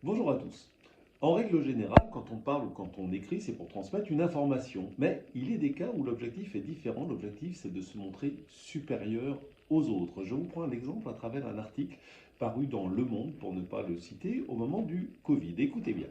Bonjour à tous. En règle générale, quand on parle ou quand on écrit, c'est pour transmettre une information. Mais il est des cas où l'objectif est différent. L'objectif, c'est de se montrer supérieur aux autres. Je vous prends un exemple à travers un article paru dans Le Monde, pour ne pas le citer, au moment du Covid. Écoutez bien.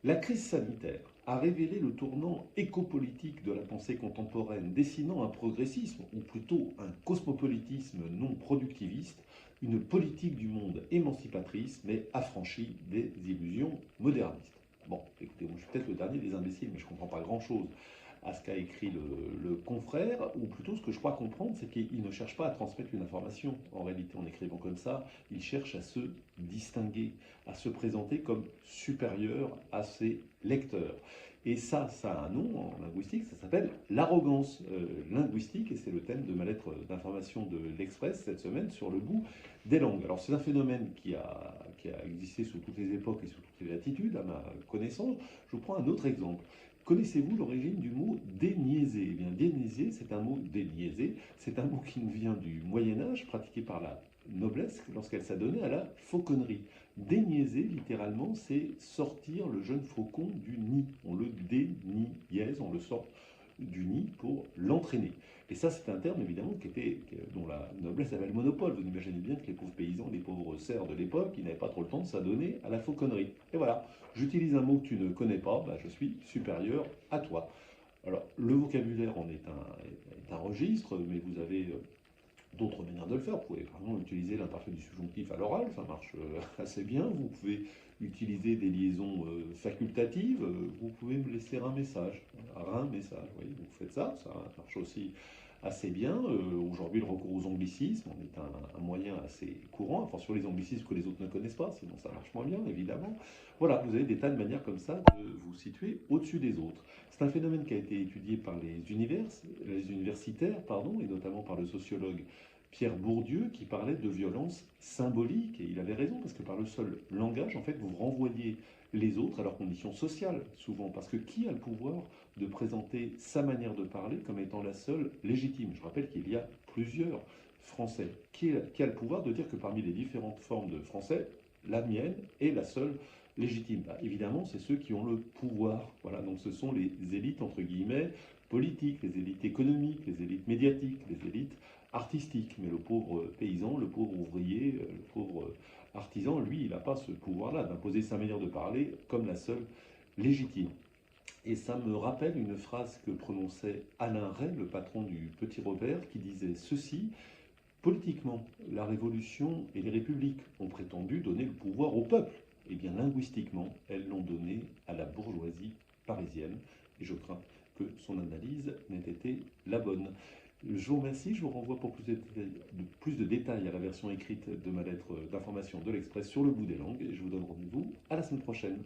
La crise sanitaire a révélé le tournant écopolitique de la pensée contemporaine, dessinant un progressisme, ou plutôt un cosmopolitisme non productiviste, une politique du monde émancipatrice, mais affranchie des illusions modernistes. Bon, écoutez, moi je suis peut-être le dernier des imbéciles, mais je ne comprends pas grand-chose à ce qu'a écrit le confrère, ou plutôt ce que je crois comprendre, c'est qu'il ne cherche pas à transmettre une information. En réalité, en écrivant comme ça, il cherche à se distinguer, à se présenter comme supérieur à ses lecteurs. Et ça a un nom en linguistique, ça s'appelle l'arrogance linguistique, et c'est le thème de ma lettre d'information de l'Express cette semaine sur le bout des langues. Alors c'est un phénomène qui a existé sous toutes les époques et sous toutes les latitudes, à ma connaissance. Je vous prends un autre exemple. Connaissez-vous l'origine du mot déniaiser? Eh bien, déniaiser, c'est un mot déniaisé, c'est un mot qui nous vient du Moyen Âge, pratiqué par la noblesse lorsqu'elle s'adonnait à la fauconnerie. Déniaiser, littéralement, c'est sortir le jeune faucon du nid. On le déniaise, on le sort du nid pour l'entraîner. Et ça, c'est un terme, évidemment, dont la noblesse avait le monopole. Vous imaginez bien que les pauvres paysans, les pauvres serfs de l'époque, ils n'avaient pas trop le temps de s'adonner à la fauconnerie. Et voilà, j'utilise un mot que tu ne connais pas, bah, je suis supérieur à toi. Alors, le vocabulaire en est un registre, mais vous avez d'autres manières de le faire. Vous pouvez par exemple utiliser l'imparfait du subjonctif à l'oral, ça marche assez bien. Vous pouvez utiliser des liaisons facultatives. Vous pouvez me laisser un message, un message. Oui, vous faites ça, ça marche aussi assez bien. Aujourd'hui, le recours aux anglicismes en est un moyen assez courant, enfin sur les anglicismes que les autres ne connaissent pas, sinon ça marche moins bien, évidemment. Voilà, vous avez des tas de manières comme ça de vous situer au-dessus des autres. C'est un phénomène qui a été étudié par les universitaires, pardon, et notamment par le sociologue Pierre Bourdieu, qui parlait de violence symbolique, et il avait raison, parce que par le seul langage, en fait, vous renvoyez les autres à leurs conditions sociales, souvent, parce que qui a le pouvoir de présenter sa manière de parler comme étant la seule légitime? Je rappelle qu'il y a plusieurs français. Qui a le pouvoir de dire que parmi les différentes formes de français, la mienne est la seule légitime? Bah, évidemment, c'est ceux qui ont le pouvoir. Voilà, donc ce sont les élites, entre guillemets, politiques, les élites économiques, les élites médiatiques, les élites artistiques. Mais le pauvre paysan, le pauvre ouvrier, le pauvre artisan, lui, il n'a pas ce pouvoir-là d'imposer sa manière de parler comme la seule légitime. Et ça me rappelle une phrase que prononçait Alain Ray, le patron du Petit Robert, qui disait ceci: politiquement, la Révolution et les républiques ont prétendu donner le pouvoir au peuple. Eh bien, linguistiquement, elles l'ont donné à la bourgeoisie parisienne. Et je crains que son analyse n'ait été la bonne. Je vous remercie, je vous renvoie pour plus de détails à la version écrite de ma lettre d'information de l'Express sur le bout des langues. Et je vous donne rendez-vous à la semaine prochaine.